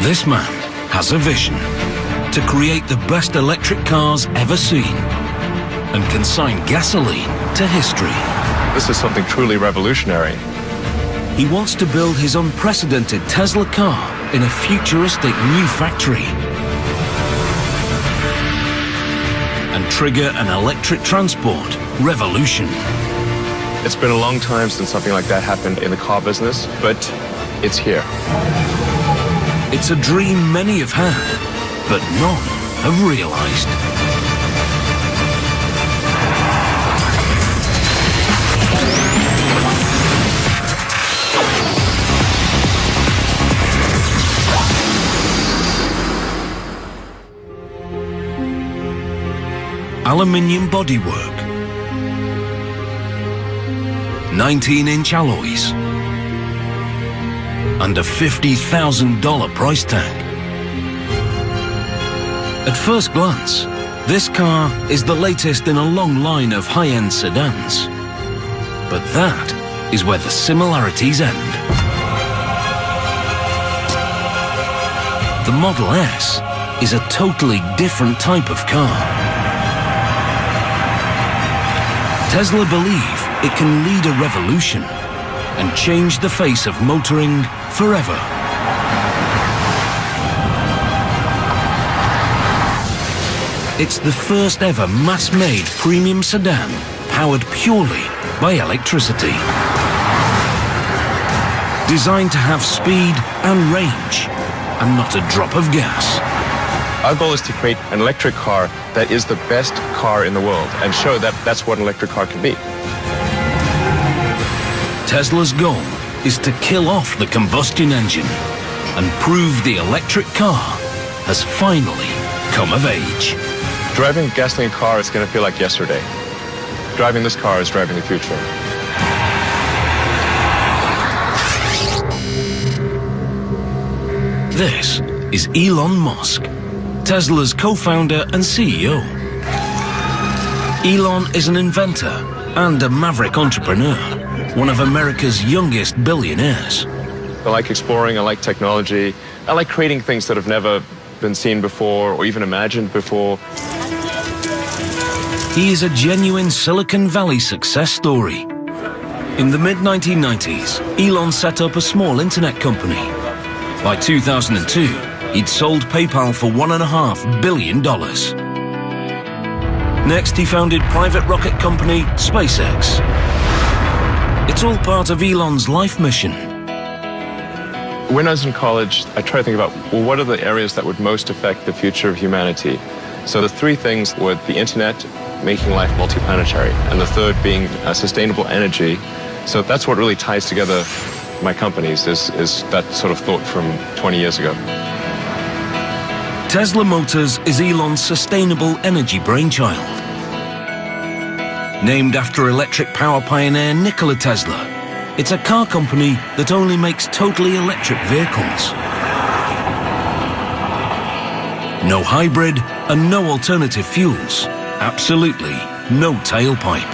This man has a vision to create the best electric cars ever seen and consign gasoline to history. This is something truly revolutionary. He wants to build his unprecedented Tesla car in a futuristic new factory and trigger an electric transport revolution. It's been a long time since something like that happened in the car business, but it's here. It's a dream many have had, but none have realized. Aluminium bodywork, 19-inch alloys, and a $50,000 price tag. At first glance, this car is the latest in a long line of high-end sedans. But that is where the similarities end. The Model S is a totally different type of car. Tesla believe it can lead a revolution and change the face of motoring forever. It's the first ever mass-made premium sedan powered purely by electricity. Designed to have speed and range and not a drop of gas. Our goal is to create an electric car that is the best car in the world and show that that's what an electric car can be. Tesla's goal is to kill off the combustion engine and prove the electric car has finally come of age. Driving a gasoline car is going to feel like yesterday. Driving this car is driving the future. This is Elon Musk, Tesla's co-founder and CEO. Elon is an inventor and a maverick entrepreneur, one of America's youngest billionaires. I like exploring, I like technology, I like creating things that have never been seen before or even imagined before. He is a genuine Silicon Valley success story. In the mid-1990s, Elon set up a small internet company. By 2002, he'd sold PayPal for $1.5 billion. Next, he founded private rocket company SpaceX. It's all part of Elon's life mission. When I was in college, I tried to think about, well, what are the areas that would most affect the future of humanity? So the three things were the internet, making life multiplanetary, and the third being sustainable energy. So that's what really ties together my companies, is that sort of thought from 20 years ago. Tesla Motors is Elon's sustainable energy brainchild. Named after electric power pioneer Nikola Tesla, it's a car company that only makes totally electric vehicles. No hybrid and no alternative fuels. Absolutely no tailpipe.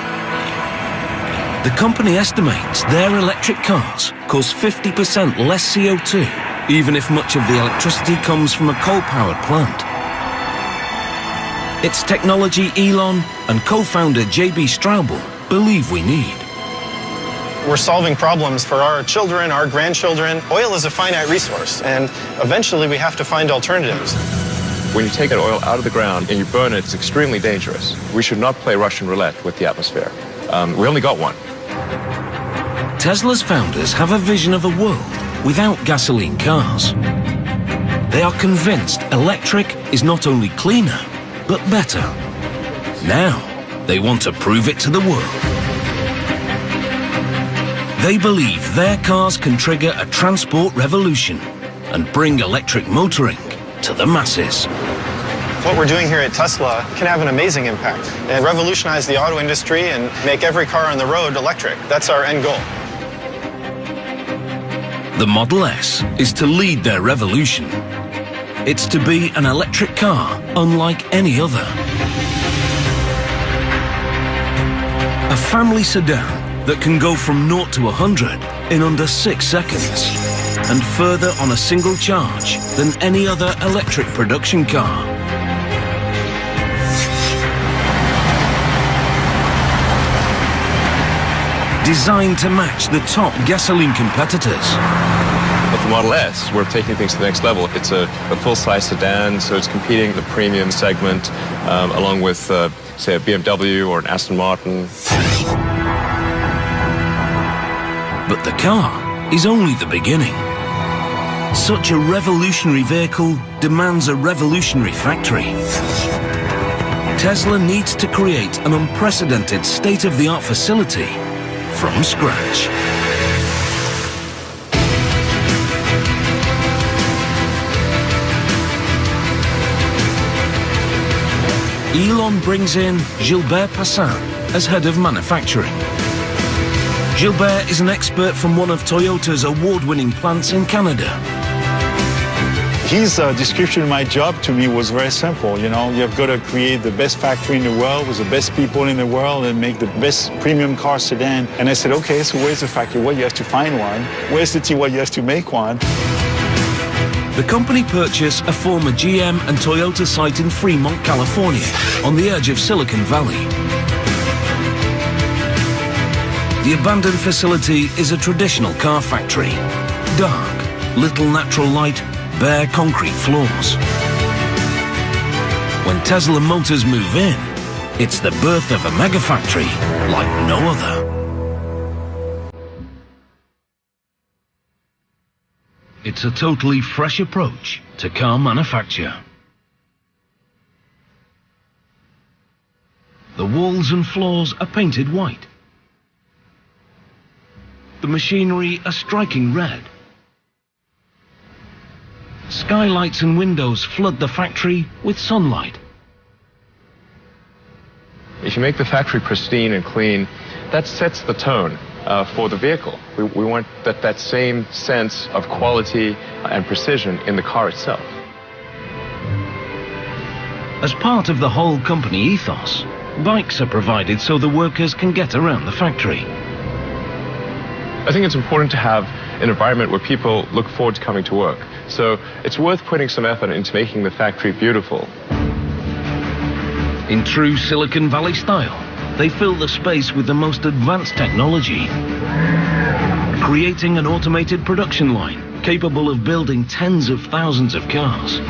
The company estimates their electric cars cause 50% less CO2, even if much of the electricity comes from a coal-powered plant. It's technology Elon and co-founder J.B. Straubel believe we need. We're solving problems for our children, our grandchildren. Oil is a finite resource, and eventually we have to find alternatives. When you take that oil out of the ground and you burn it, it's extremely dangerous. We should not play Russian roulette with the atmosphere. We only got one. Tesla's founders have a vision of a world without gasoline cars. They are convinced electric is not only cleaner, but better. Now, they want to prove it to the world. They believe their cars can trigger a transport revolution and bring electric motoring to the masses. What we're doing here at Tesla can have an amazing impact and revolutionize the auto industry and make every car on the road electric. That's our end goal. The Model S is to lead their revolution. It's to be an electric car unlike any other. A family sedan that can go from 0 to 100 in under 6 seconds. and further on a single charge than any other electric production car. Designed to match the top gasoline competitors. With the Model S, we're taking things to the next level. It's a full-size sedan, so it's competing in the premium segment, along with, say, a BMW or an Aston Martin. But the car is only the beginning. Such a revolutionary vehicle demands a revolutionary factory. Tesla needs to create an unprecedented state-of-the-art facility from scratch. Elon brings in Gilbert Passin as head of manufacturing. Gilbert is an expert from one of Toyota's award-winning plants in Canada. His description of my job to me was very simple. You know, you've got to create the best factory in the world with the best people in the world and make the best premium car sedan. And I said, okay, so where's the factory? Well, you have to find one. Where's the team? Well, you have to make one. The company purchased a former GM and Toyota site in Fremont, California, on the edge of Silicon Valley. The abandoned facility is a traditional car factory. Dark, little natural light, bare concrete floors. When Tesla Motors move in, it's the birth of a mega factory like no other. It's a totally fresh approach to car manufacture. The walls and floors are painted white. The machinery a striking red. Skylights and windows flood the factory with sunlight. If you make the factory pristine and clean, that sets the tone for the vehicle. We want that same sense of quality and precision in the car itself. As part of the whole company ethos, bikes are provided so the workers can get around the factory. I think it's important to have an environment where people look forward to coming to work. So it's worth putting some effort into making the factory beautiful. In true Silicon Valley style, they fill the space with the most advanced technology, creating an automated production line capable of building tens of thousands of cars.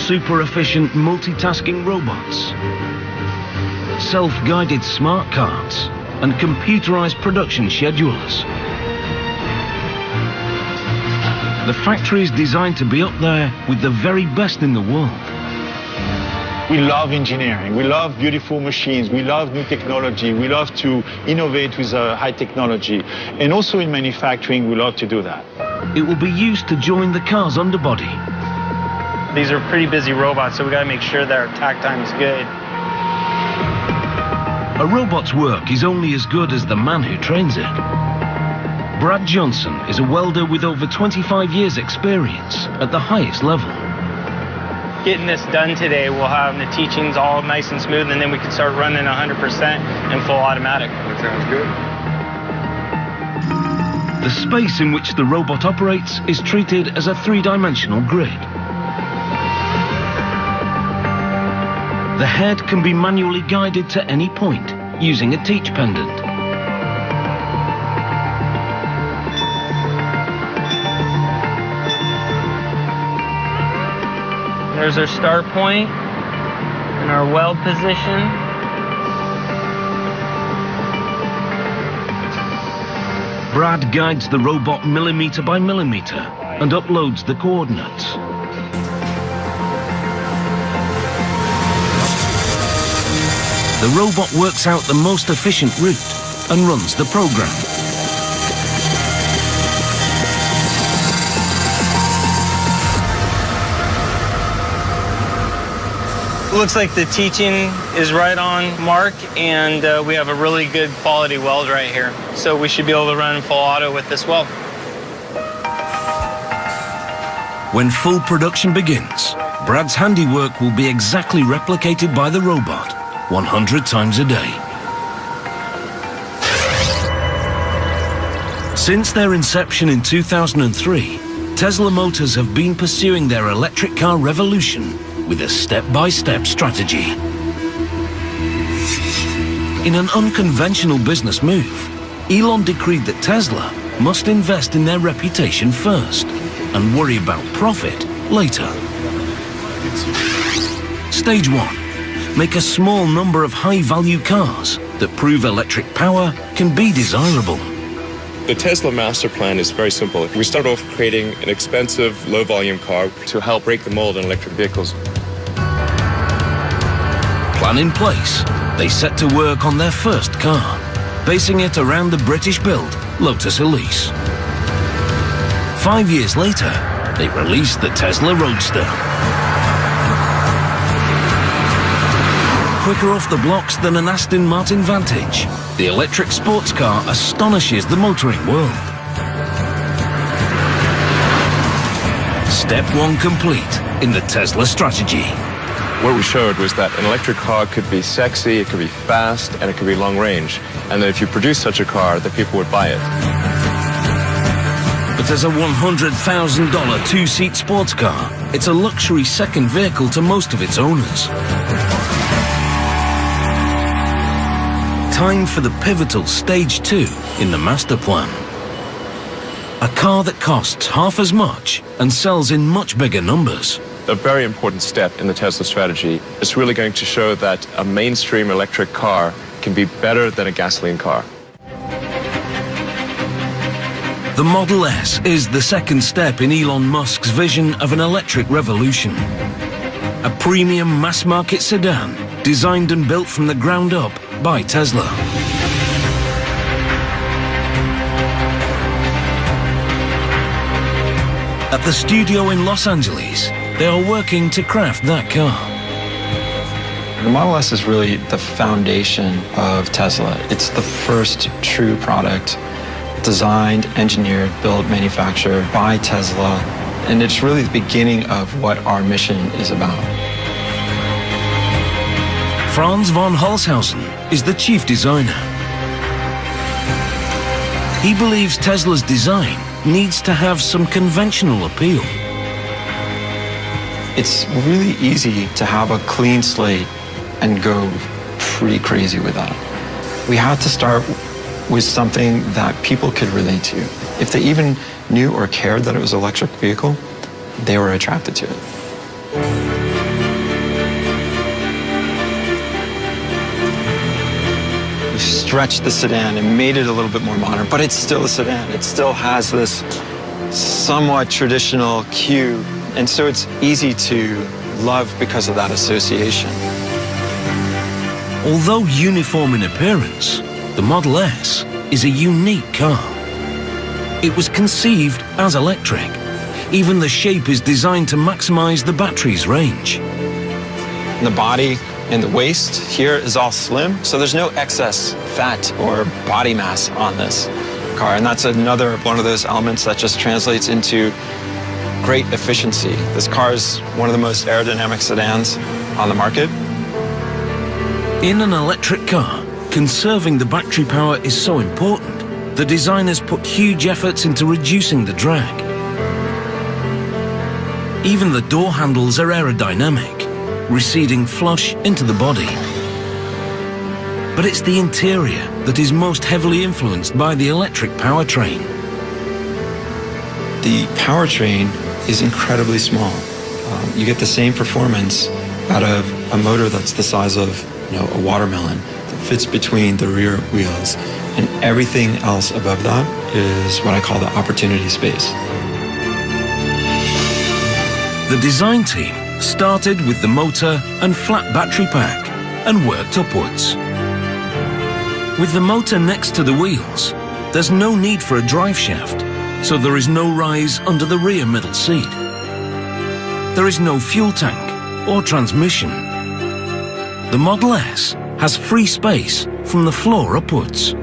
Super efficient multitasking robots, self-guided smart carts, and computerized production schedulers. The factory is designed to be up there with the very best in the world. We love engineering. We love beautiful machines. We love new technology. We love to innovate with high technology. And also in manufacturing, we love to do that. It will be used to join the car's underbody. These are pretty busy robots, so we got to make sure that our takt time is good. A robot's work is only as good as the man who trains it. Brad Johnson is a welder with over 25 years' experience at the highest level. Getting this done today, we'll have the teachings all nice and smooth, and then we can start running 100% in full automatic. That sounds good. The space in which the robot operates is treated as a three-dimensional grid. The head can be manually guided to any point using a teach pendant. There's our start point and our weld position. Brad guides the robot millimeter by millimeter and uploads the coordinates. The robot works out the most efficient route and runs the program. Looks like the teaching is right on mark, and we have a really good quality weld right here. So we should be able to run in full auto with this weld. When full production begins, Brad's handiwork will be exactly replicated by the robot 100 times a day. Since their inception in 2003, Tesla Motors have been pursuing their electric car revolution with a step-by-step strategy. In an unconventional business move, Elon decreed that Tesla must invest in their reputation first and worry about profit later. Stage 1. Make a small number of high-value cars that prove electric power can be desirable. The Tesla master plan is very simple. We start off creating an expensive, low-volume car to help break the mold in electric vehicles. Plan in place, they set to work on their first car, basing it around the British-built Lotus Elise. 5 years later, they released the Tesla Roadster. Quicker off the blocks than an Aston Martin Vantage, the electric sports car astonishes the motoring world. Step 1 complete in the Tesla strategy. What we showed was that an electric car could be sexy, it could be fast, and it could be long range. And that if you produce such a car, that people would buy it. But as a $100,000 two-seat sports car, it's a luxury second vehicle to most of its owners. Time for the pivotal Stage 2 in the master plan. A car that costs half as much and sells in much bigger numbers. A very important step in the Tesla strategy is really going to show that a mainstream electric car can be better than a gasoline car. The Model S is the second step in Elon Musk's vision of an electric revolution. A premium mass-market sedan designed and built from the ground up by Tesla. At the studio in Los Angeles, they are working to craft that car. The Model S is really the foundation of Tesla. It's the first true product designed, engineered, built, manufactured by Tesla. And it's really the beginning of what our mission is about. Franz von Holzhausen is the chief designer. He believes Tesla's design needs to have some conventional appeal. It's really easy to have a clean slate and go pretty crazy with that. We had to start with something that people could relate to. If they even knew or cared that it was an electric vehicle, they were attracted to it. We've stretched the sedan and made it a little bit more modern, but it's still a sedan. It still has this somewhat traditional cue, and so it's easy to love because of that association. Although uniform in appearance, the Model S is a unique car. It was conceived as electric. Even the shape is designed to maximize the battery's range. The body and the waist here is all slim, so there's no excess fat or body mass on this car. And that's another one of those elements that just translates into great efficiency. This car is one of the most aerodynamic sedans on the market. In an electric car, conserving the battery power is so important, the designers put huge efforts into reducing the drag. Even the door handles are aerodynamic, receding flush into the body. But it's the interior that is most heavily influenced by the electric powertrain. The powertrain is incredibly small. You get the same performance out of a motor that's the size of, a watermelon that fits between the rear wheels, and everything else above that is what I call the opportunity space. The design team started with the motor and flat battery pack and worked upwards. With the motor next to the wheels, there's no need for a drive shaft, so there is no rise under the rear middle seat. There is no fuel tank or transmission. The Model S has free space from the floor upwards.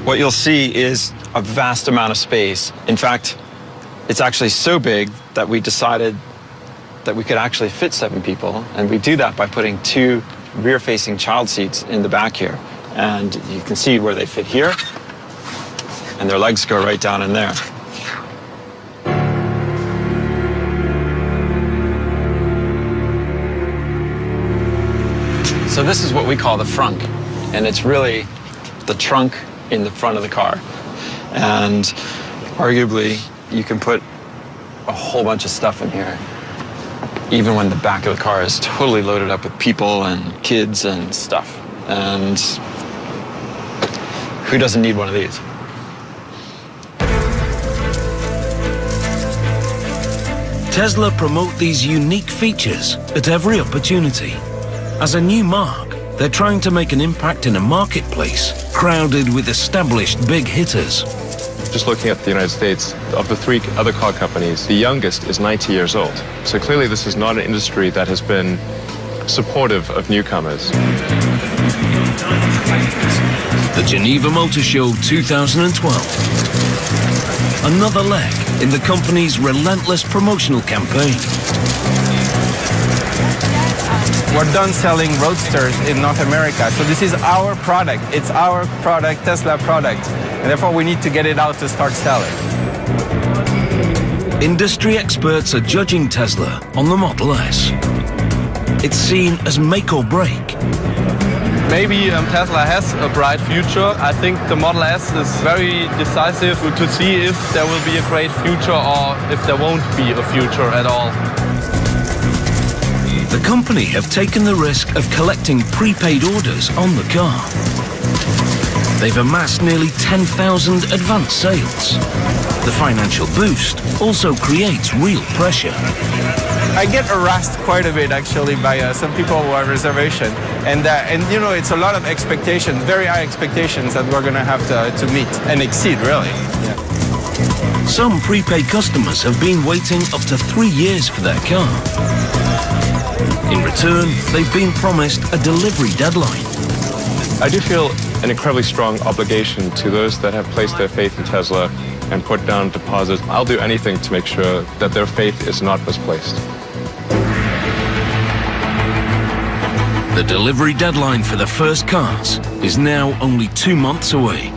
What you'll see is a vast amount of space. In fact, it's actually so big that we decided that we could actually fit 7 people, and we do that by putting 2 rear-facing child seats in the back here. And you can see where they fit here, and their legs go right down in there. So this is what we call the frunk, and it's really the trunk in the front of the car. And arguably, you can put a whole bunch of stuff in here, even when the back of the car is totally loaded up with people and kids and stuff. And who doesn't need one of these? Tesla promote these unique features at every opportunity. As a new mark, they're trying to make an impact in a marketplace crowded with established big hitters. Just looking at the United States, of the 3 other car companies, the youngest is 90 years old. So clearly this is not an industry that has been supportive of newcomers. The Geneva Motor Show 2012. Another leg in the company's relentless promotional campaign. We're done selling Roadsters in North America, so this is our product. It's our product, Tesla product, and therefore we need to get it out to start selling. Industry experts are judging Tesla on the Model S. It's seen as make or break. Maybe Tesla has a bright future. I think the Model S is very decisive to see if there will be a great future or if there won't be a future at all. The company have taken the risk of collecting prepaid orders on the car. They've amassed nearly 10,000 advanced sales. The financial boost also creates real pressure. I get harassed quite a bit actually by some people who have reservation, and you know, it's a lot of expectations, very high expectations that we're going to have to meet and exceed, really. Yeah. Some prepaid customers have been waiting up to 3 years for their car. In return, they've been promised a delivery deadline. I do feel an incredibly strong obligation to those that have placed their faith in Tesla and put down deposits. I'll do anything to make sure that their faith is not misplaced. The delivery deadline for the first cars is now only 2 months away.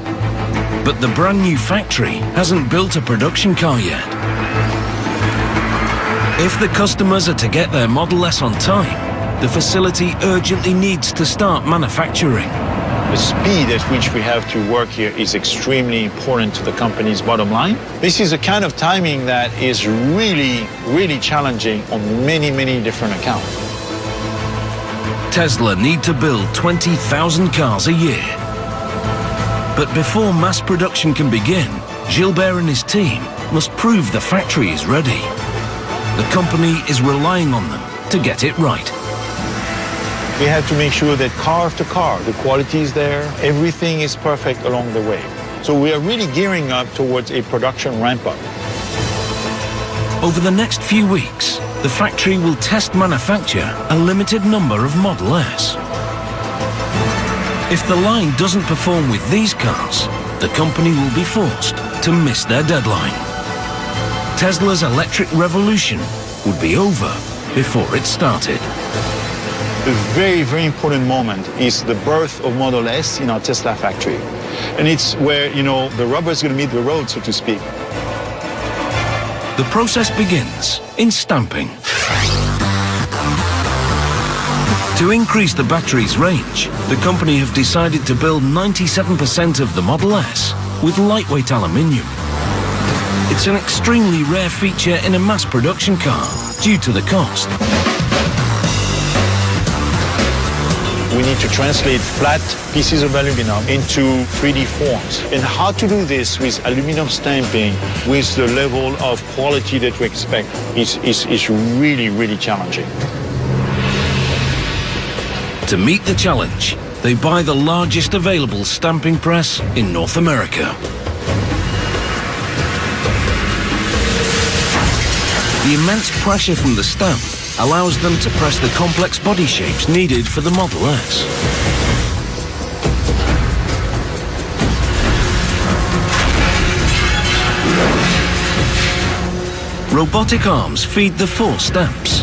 But the brand new factory hasn't built a production car yet. If the customers are to get their Model S on time, the facility urgently needs to start manufacturing. The speed at which we have to work here is extremely important to the company's bottom line. This is a kind of timing that is really, really challenging on many, many different accounts. Tesla need to build 20,000 cars a year. But before mass production can begin, Gilbert and his team must prove the factory is ready. The company is relying on them to get it right. We have to make sure that car after car, the quality is there, everything is perfect along the way. So we are really gearing up towards a production ramp-up. Over the next few weeks, the factory will test manufacture a limited number of Model S. If the line doesn't perform with these cars, the company will be forced to miss their deadline. Tesla's electric revolution would be over before it started. A very, very important moment is the birth of Model S in our Tesla factory. And it's where, you know, the rubber is going to meet the road, so to speak. The process begins in stamping. To increase the battery's range, the company have decided to build 97% of the Model S with lightweight aluminium. It's an extremely rare feature in a mass production car due to the cost. We need to translate flat pieces of aluminum into 3D forms. And how to do this with aluminum stamping with the level of quality that we expect is really, really challenging. To meet the challenge, they buy the largest available stamping press in North America. The immense pressure from the stamp allows them to press the complex body shapes needed for the Model S. Robotic arms feed the 4 stamps.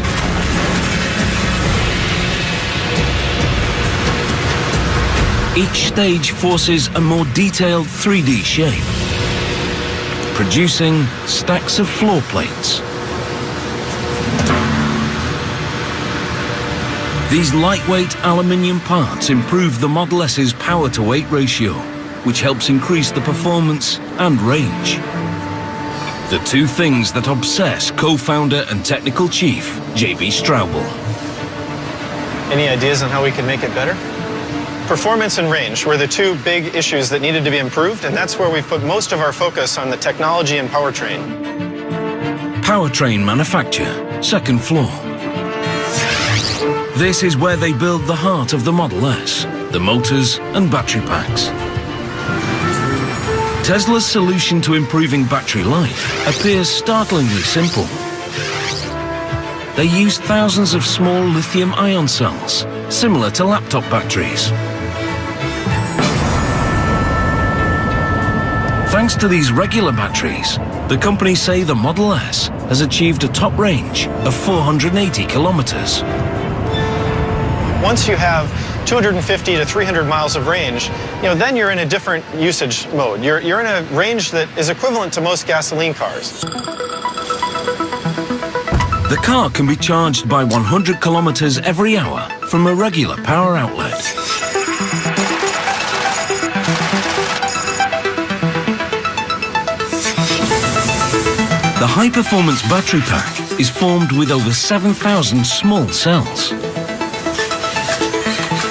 Each stage forces a more detailed 3D shape, producing stacks of floor plates. These lightweight aluminium parts improve the Model S's power-to-weight ratio, which helps increase the performance and range. The two things that obsess co-founder and technical chief J.B. Straubel. Any ideas on how we can make it better? Performance and range were the two big issues that needed to be improved, and that's where we've put most of our focus on the technology and powertrain. Powertrain manufacture, second floor. This is where they build the heart of the Model S, the motors and battery packs. Tesla's solution to improving battery life appears startlingly simple. They use thousands of small lithium-ion cells, similar to laptop batteries. Thanks to these regular batteries, the company say the Model S has achieved a top range of 480 kilometers. Once you have 250 to 300 miles of range, then you're in a different usage mode. You're in a range that is equivalent to most gasoline cars. The car can be charged by 100 kilometers every hour from a regular power outlet. The high-performance battery pack is formed with over 7,000 small cells.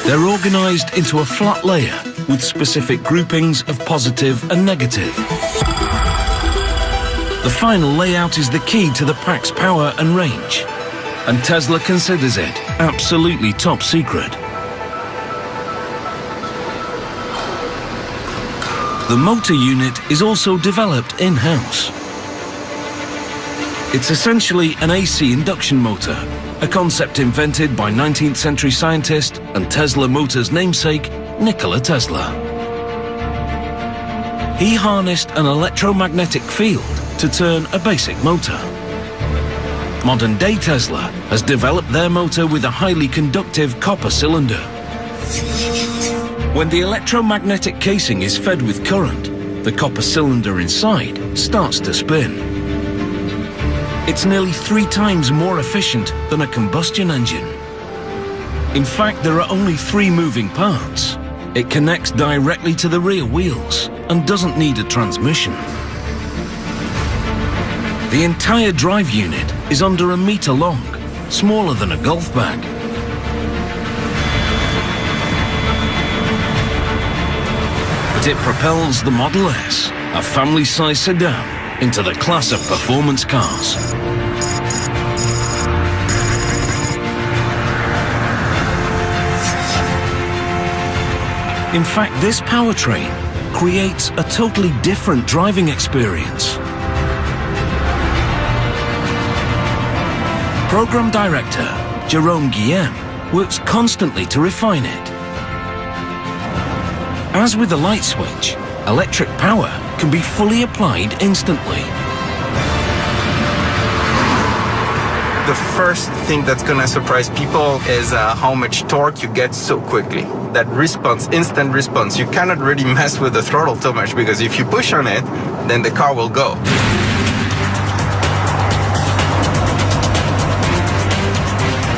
They're organized into a flat layer with specific groupings of positive and negative. The final layout is the key to the pack's power and range, and Tesla considers it absolutely top secret. The motor unit is also developed in-house. It's essentially an AC induction motor, a concept invented by 19th century scientist and Tesla Motors namesake, Nikola Tesla. He harnessed an electromagnetic field to turn a basic motor. Modern-day Tesla has developed their motor with a highly conductive copper cylinder. When the electromagnetic casing is fed with current, the copper cylinder inside starts to spin. It's nearly 3 times more efficient than a combustion engine. In fact, there are only 3 moving parts. It connects directly to the rear wheels and doesn't need a transmission. The entire drive unit is under 1 meter long, smaller than a golf bag. But it propels the Model S, a family-size sedan, into the class of performance cars. In fact, this powertrain creates a totally different driving experience. Program director Jerome Guillem works constantly to refine it. As with the light switch, electric power can be fully applied instantly. The first thing that's gonna surprise people is how much torque you get so quickly. That response, instant response, you cannot really mess with the throttle too much because if you push on it, then the car will go.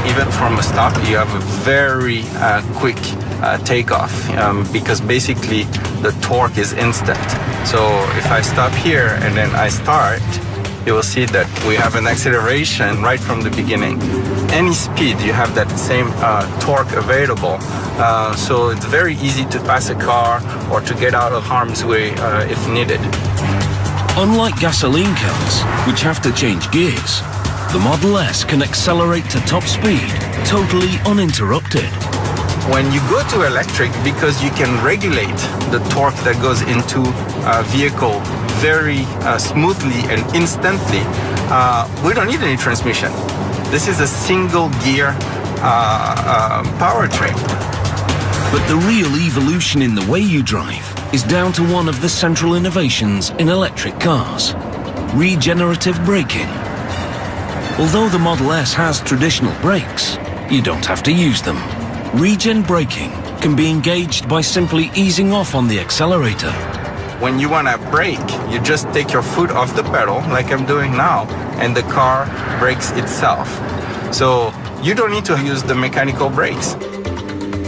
Even from a stop, you have a very quick takeoff because basically the torque is instant. So if I stop here and then I start, you will see that we have an acceleration right from the beginning. Any speed, you have that same torque available. So it's very easy to pass a car or to get out of harm's way if needed. Unlike gasoline cars, which have to change gears, the Model S can accelerate to top speed totally uninterrupted. When you go to electric, because you can regulate the torque that goes into a vehicle very smoothly and instantly, we don't need any transmission. This is a single gear powertrain. But the real evolution in the way you drive is down to one of the central innovations in electric cars: regenerative braking. Although the Model S has traditional brakes, you don't have to use them. Regen braking can be engaged by simply easing off on the accelerator. When you want to brake, you just take your foot off the pedal, like I'm doing now, and the car brakes itself. So you don't need to use the mechanical brakes.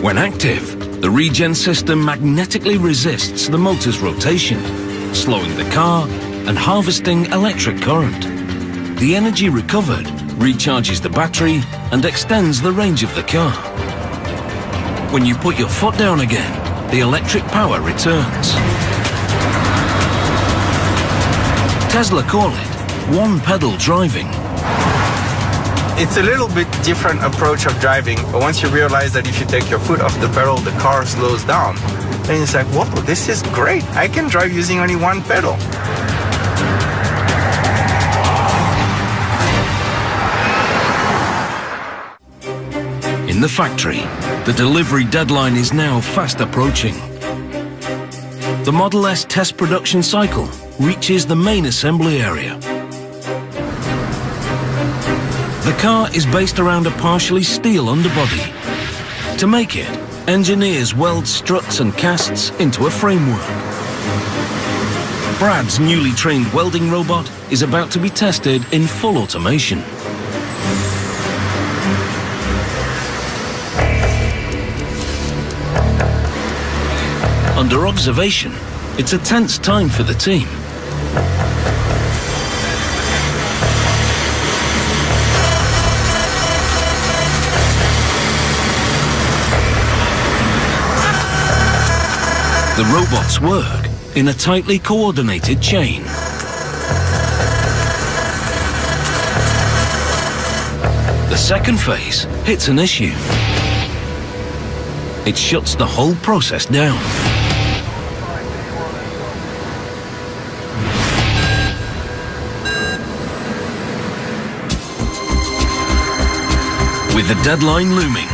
When active, the regen system magnetically resists the motor's rotation, slowing the car and harvesting electric current. The energy recovered recharges the battery and extends the range of the car. When you put your foot down again, the electric power returns. Tesla call it one-pedal driving. It's a little bit different approach of driving, but once you realize that if you take your foot off the pedal, the car slows down, then it's like, whoa, this is great. I can drive using only one pedal. In the factory, the delivery deadline is now fast approaching. The Model S test production cycle reaches the main assembly area. The car is based around a partially steel underbody. To make it, engineers weld struts and casts into a framework. Brad's newly trained welding robot is about to be tested in full automation. Under observation, it's a tense time for the team. The robots work in a tightly coordinated chain. The second phase hits an issue. It shuts the whole process down. With the deadline looming,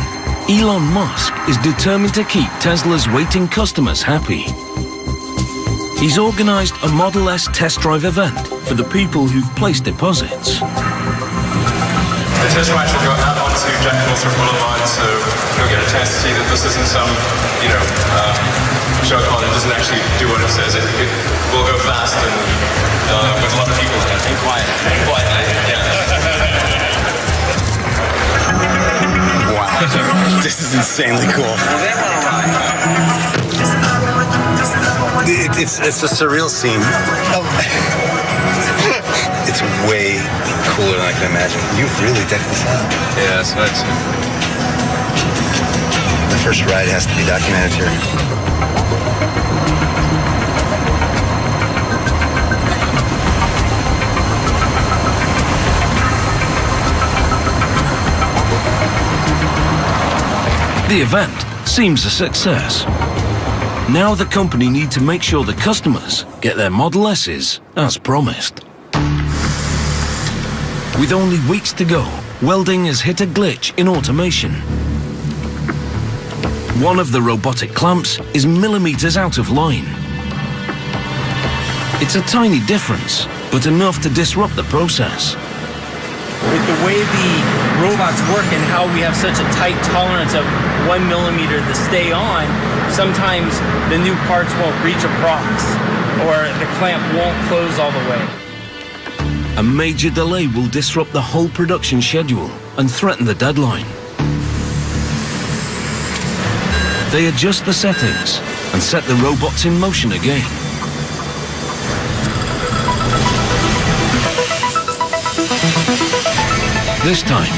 Elon Musk is determined to keep Tesla's waiting customers happy. He's organized a Model S test drive event for the people who've placed deposits. The test rides will go out onto Jack Northrop Boulevard, so you'll get a chance to see that this isn't some, show car that doesn't actually do what it says. It will go fast and with a lot of people in it. And quiet. Yeah. Wow, this is insanely cool. It's a surreal scene. It's way cooler than I can imagine. You've really decked this out. Yeah, so that's the first ride has to be documented here. The event seems a success. Now the company need to make sure the customers get their Model S's as promised. With only weeks to go, welding has hit a glitch in automation. One of the robotic clamps is millimeters out of line. It's a tiny difference, but enough to disrupt the process. With the way the robots work and how we have such a tight tolerance of 1 millimeter to stay on, sometimes the new parts won't reach a prox or the clamp won't close all the way. A major delay will disrupt the whole production schedule and threaten the deadline. They adjust the settings and set the robots in motion again. This time,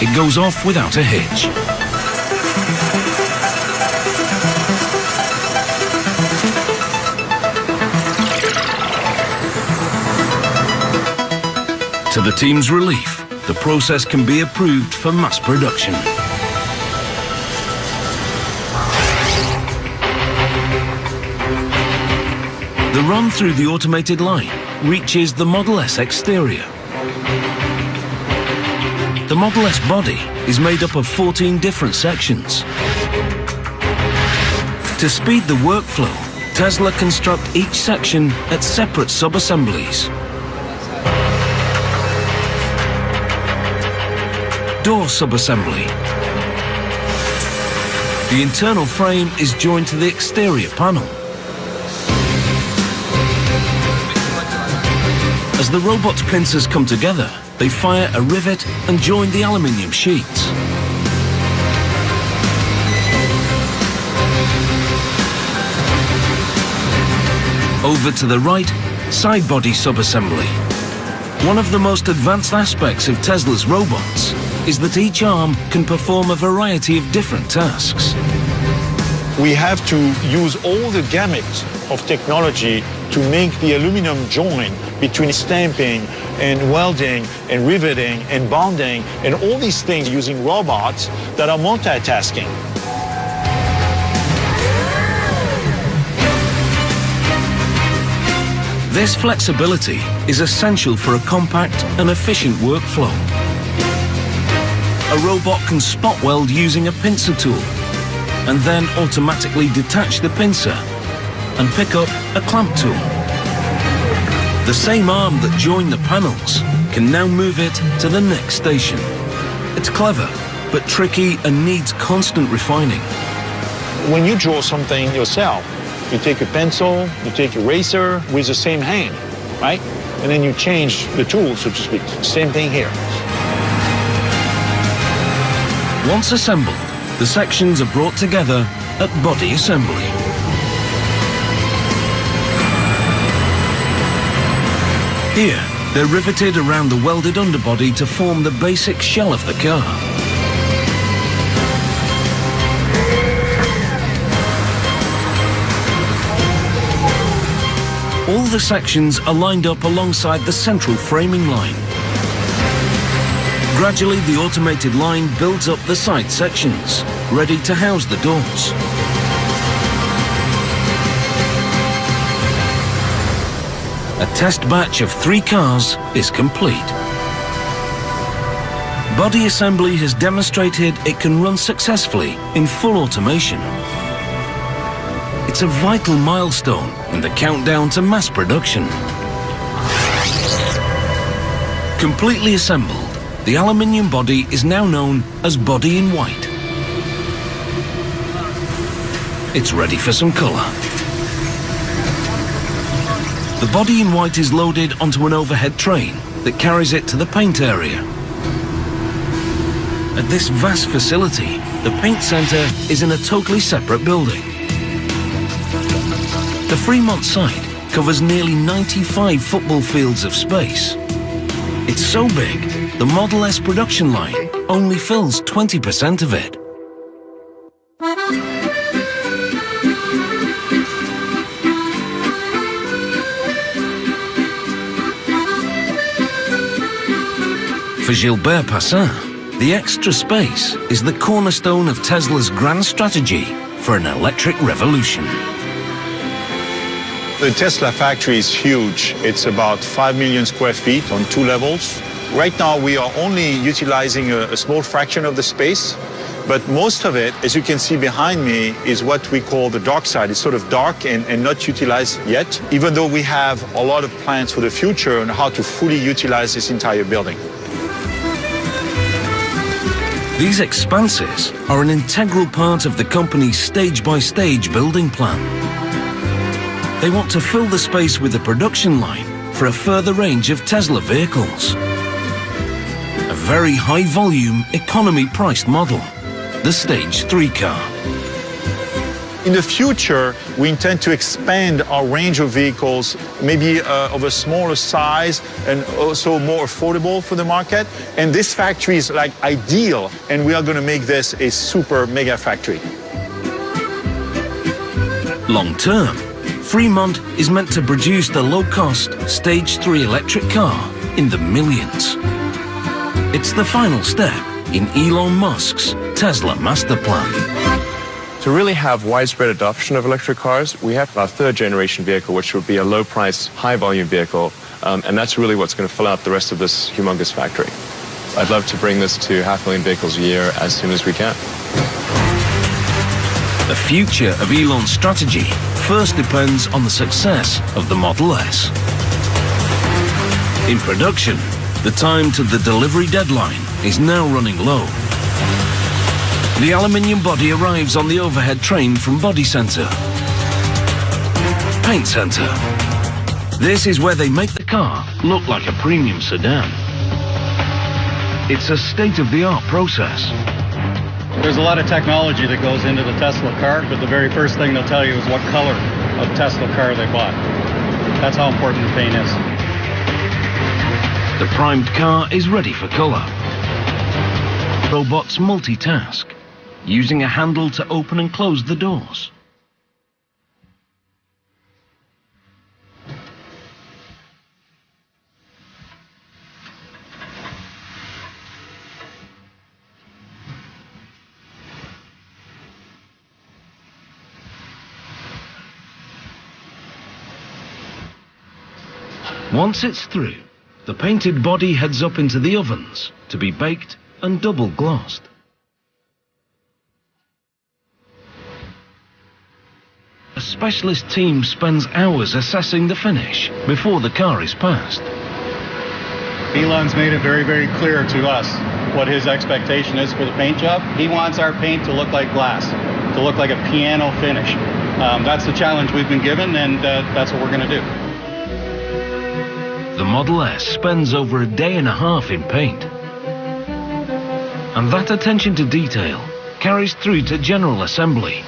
it goes off without a hitch. To the team's relief, the process can be approved for mass production. The run through the automated line reaches the Model S exterior. The Model S body is made up of 14 different sections. To speed the workflow, Tesla construct each section at separate sub-assemblies. Door sub-assembly. The internal frame is joined to the exterior panel. As the robot's pincers come together, they fire a rivet and join the aluminium sheets. Over to the right, side body subassembly. One of the most advanced aspects of Tesla's robots is that each arm can perform a variety of different tasks. We have to use all the gamut of technology to make the aluminum joint between stamping and welding and riveting and bonding and all these things using robots that are multitasking. This flexibility is essential for a compact and efficient workflow. A robot can spot weld using a pincer tool and then automatically detach the pincer and pick up a clamp tool. The same arm that joined the panels can now move it to the next station. It's clever, but tricky and needs constant refining. When you draw something yourself, you take a pencil, you take a eraser with the same hand, right? And then you change the tool, so to speak. Same thing here. Once assembled, the sections are brought together at body assembly. Here, they're riveted around the welded underbody to form the basic shell of the car. All the sections are lined up alongside the central framing line. Gradually, the automated line builds up the side sections, ready to house the doors. A test batch of 3 cars is complete. Body assembly has demonstrated it can run successfully in full automation. It's a vital milestone in the countdown to mass production. Completely assembled, the aluminium body is now known as Body in White. It's ready for some colour. The Body in White is loaded onto an overhead train that carries it to the paint area. At this vast facility, the paint centre is in a totally separate building. The Fremont site covers nearly 95 football fields of space. It's so big, the Model S production line only fills 20% of it. For Gilbert Passin, the extra space is the cornerstone of Tesla's grand strategy for an electric revolution. The Tesla factory is huge. It's about 5 million square feet on 2 levels. Right now, we are only utilizing a small fraction of the space, but most of it, as you can see behind me, is what we call the dark side. It's sort of dark and not utilized yet, even though we have a lot of plans for the future on how to fully utilize this entire building. These expanses are an integral part of the company's stage-by-stage building plan. They want to fill the space with a production line for a further range of Tesla vehicles. A very high-volume, economy-priced model, the Stage 3 car. In the future, we intend to expand our range of vehicles, maybe of a smaller size and also more affordable for the market. And this factory is like ideal, and we are going to make this a super mega factory. Long term, Fremont is meant to produce the low-cost Stage 3 electric car in the millions. It's the final step in Elon Musk's Tesla master plan. To really have widespread adoption of electric cars, we have our 3rd generation vehicle, which would be a low-price, high-volume vehicle, and that's really what's going to fill out the rest of this humongous factory. I'd love to bring this to 500,000 vehicles a year as soon as we can. The future of Elon's strategy first depends on the success of the Model S. In production, the time to the delivery deadline is now running low. The aluminium body arrives on the overhead train from Body Centre. Paint Centre. This is where they make the car look like a premium sedan. It's a state-of-the-art process. There's a lot of technology that goes into the Tesla car, but the very first thing they'll tell you is what color of Tesla car they bought. That's how important the paint is. The primed car is ready for colour. Robots multitask, using a handle to open and close the doors. Once it's through, the painted body heads up into the ovens to be baked and double glossed. A specialist team spends hours assessing the finish before the car is passed. Elon's made it very, very clear to us what his expectation is for the paint job. He wants our paint to look like glass, to look like a piano finish. That's the challenge we've been given, and that's what we're going to do. The Model S spends over a day and a half in paint. And that attention to detail carries through to general assembly.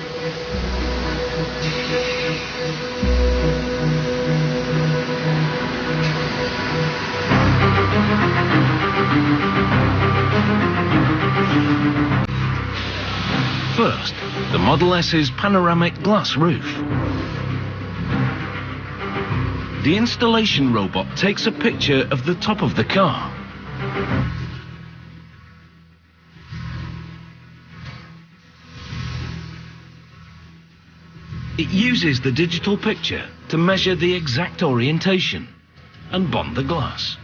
First, the Model S's panoramic glass roof. The installation robot takes a picture of the top of the car. It uses the digital picture to measure the exact orientation and bond the glass.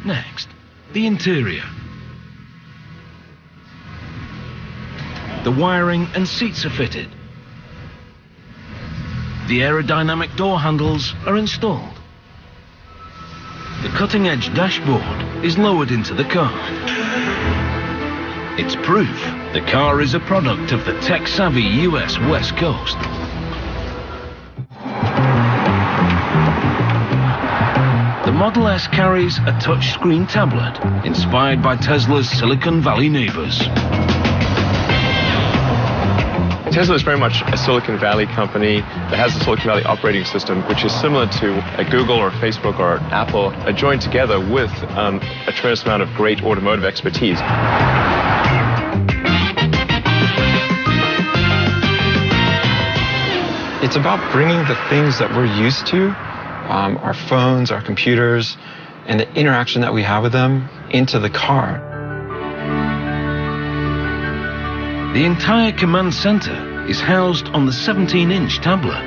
Next, the interior. The wiring and seats are fitted. The aerodynamic door handles are installed. The cutting-edge dashboard is lowered into the car. It's proof the car is a product of the tech-savvy US West Coast. The Model S carries a touchscreen tablet inspired by Tesla's Silicon Valley neighbors. Tesla is very much a Silicon Valley company that has a Silicon Valley operating system, which is similar to a Google or Facebook or Apple, joined together with a tremendous amount of great automotive expertise. It's about bringing the things that we're used to, our phones, our computers, and the interaction that we have with them into the car. The entire command center is housed on the 17-inch tablet.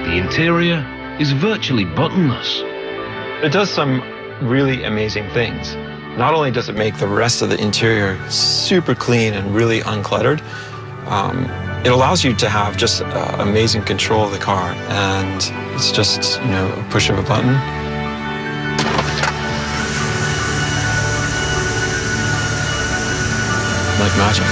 The interior is virtually buttonless. It does some really amazing things. Not only does it make the rest of the interior super clean and really uncluttered, it allows you to have just amazing control of the car, and it's just, you know, a push of a button. Like magic.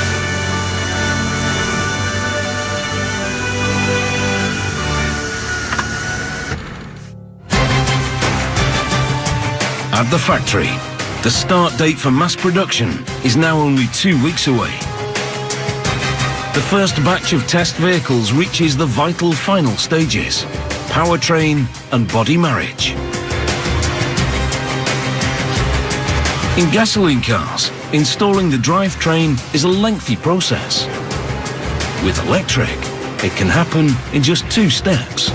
At the factory, the start date for mass production is now only 2 weeks away. The first batch of test vehicles reaches the vital final stages: powertrain and body marriage. In gasoline cars, installing the drivetrain is a lengthy process. With electric, it can happen in just 2 steps.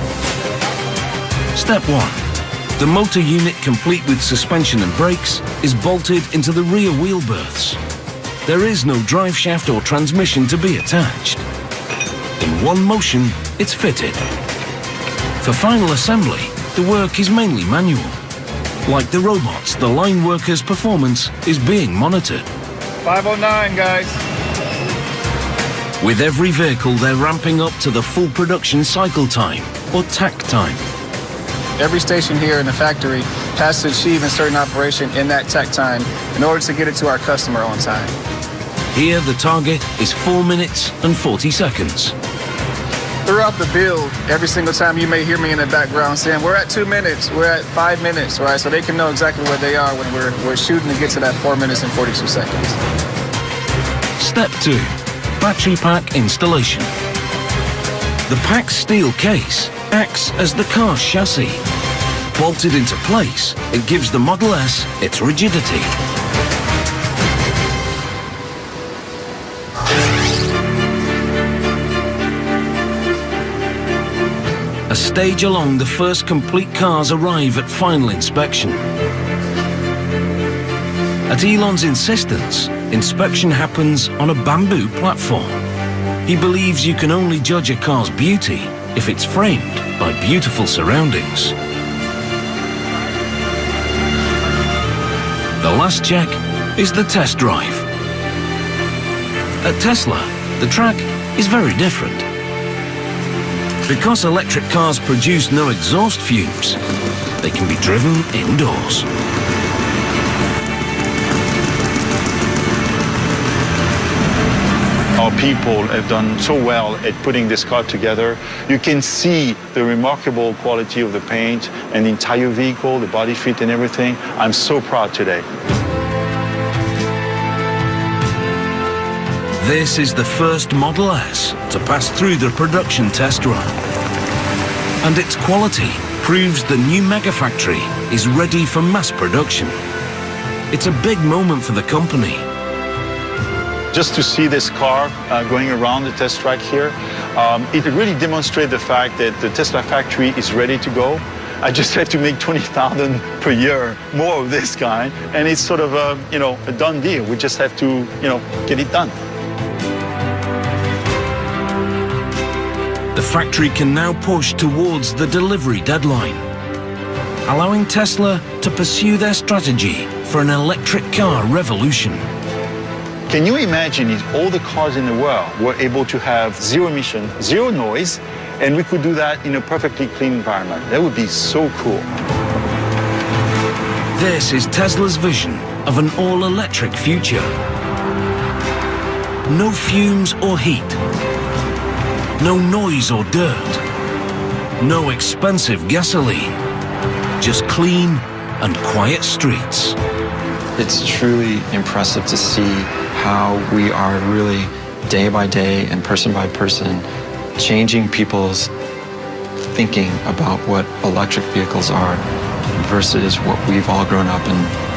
Step 1. The motor unit, complete with suspension and brakes, is bolted into the rear wheel berths. There is no drive shaft or transmission to be attached. In one motion, it's fitted. For final assembly, the work is mainly manual. Like the robots, the line workers' performance is being monitored. 509, guys. With every vehicle, they're ramping up to the full production cycle time, or TAC time. Every station here in the factory has to achieve a certain operation in that tech time in order to get it to our customer on time. Here the target is 4 minutes and 40 seconds. Throughout the build, every single time you may hear me in the background saying, we're at 2 minutes, we're at 5 minutes, right? So they can know exactly where they are when we're shooting to get to that 4 minutes and 42 seconds. Step 2, battery pack installation. The packed steel case acts as the car's chassis. Bolted into place, it gives the Model S its rigidity. A stage along the first complete cars arrive at final inspection. At Elon's insistence, inspection happens on a bamboo platform. He believes you can only judge a car's beauty if it's framed by beautiful surroundings. The last check is the test drive. At Tesla, the track is very different. Because electric cars produce no exhaust fumes, they can be driven indoors. Our people have done so well at putting this car together. You can see the remarkable quality of the paint and the entire vehicle, the body fit and everything. I'm so proud today. This is the first Model S to pass through the production test run. And its quality proves the new mega factory is ready for mass production. It's a big moment for the company. Just to see this car going around the test track here, it really demonstrates the fact that the Tesla factory is ready to go. I just have to make 20,000 per year more of this kind, and it's sort of a, a done deal. We just have to, get it done. The factory can now push towards the delivery deadline, allowing Tesla to pursue their strategy for an electric car revolution. Can you imagine if all the cars in the world were able to have zero emission, zero noise, and we could do that in a perfectly clean environment? That would be so cool. This is Tesla's vision of an all-electric future. No fumes or heat. No noise or dirt. No expensive gasoline. Just clean and quiet streets. It's truly impressive to see how we are really day by day and person by person changing people's thinking about what electric vehicles are versus what we've all grown up in